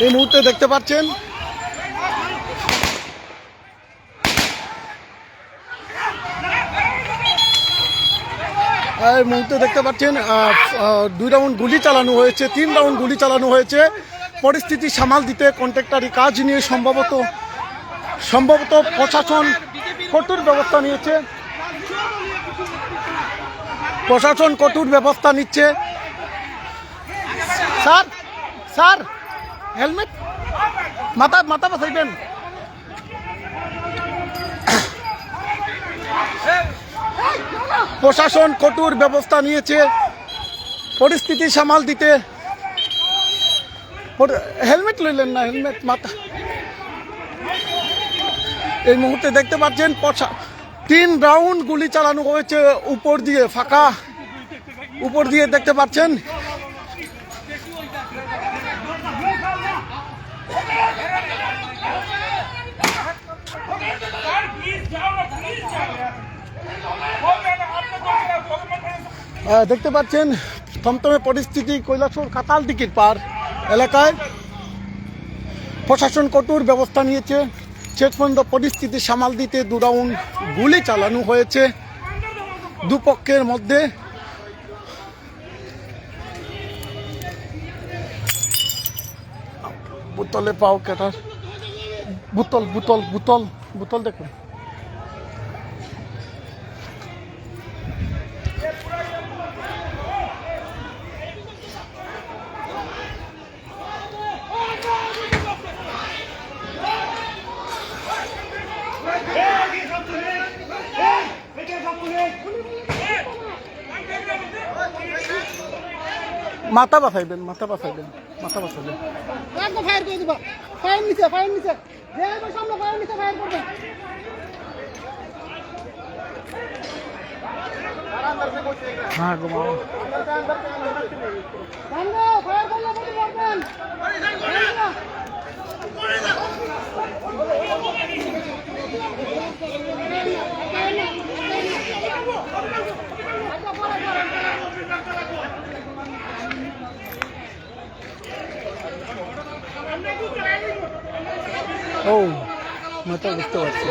এই মুহূর্তে দেখতে পাচ্ছেন দুই রাউন্ড গুলি চালানো হয়েছে, 3 রাউন্ড গুলি চালানো হয়েছে। পরিস্থিতি সামাল দিতে কন্ট্রাক্টরি কাজ নিয়ে সম্ভবত প্রশাসন কঠোর ব্যবস্থা নিয়েছে। প্রশাসন কঠোর ব্যবস্থা নিচ্ছে। স্যার স্যার হেলমেট মাথা বাঁচাইবেন। প্রশাসন কঠোর ব্যবস্থা নিয়েছে পরিস্থিতি সামাল দিতে। হেলমেট লইলেন না, হেলমেট মাথা। এই মুহূর্তে দেখতে পাচ্ছেন 3 রাউন্ড গুলি চালানো হয়েছে উপর দিয়ে, ফাঁকা উপর দিয়ে দেখতে পাচ্ছেন। দেখতে পাচ্ছেন থমথমে পরিস্থিতি কৈলাসহর কাতালদিঘির পার এলাকায়। প্রশাসন কঠোর ব্যবস্থা নিয়েছে। শেষ পর্যন্ত পরিস্থিতি সামাল দিতে 2 রাউন্ড গুলি চালানো হয়েছে দুপক্ষের মধ্যে। বোতলে পাও কেটার বোতল দেখুন। মাথা বাঁচাইবেন। ফায়ার করে দিবা, ফায়ার নিচে সামনে ফায়ার নিচে ফায়ার করবে। হ্যাঁ ঘুমাও। ফায়ার করলে বলি করবেন। ও মাথা বুঝতে পারছি।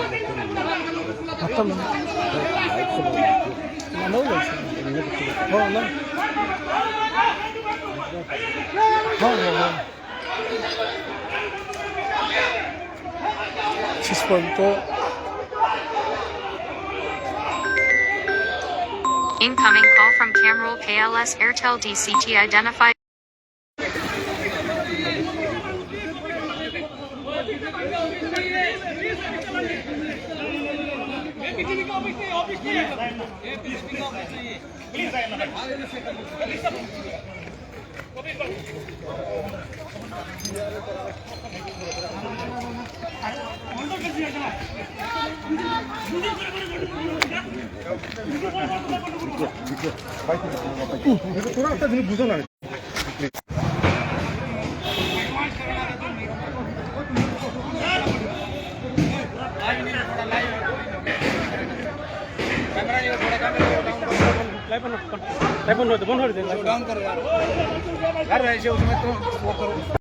শেষ পর্যন্ত Incoming call from Cameroon KLS Airtel DCT identified. তোরা একটা জিনিস বুঝো না।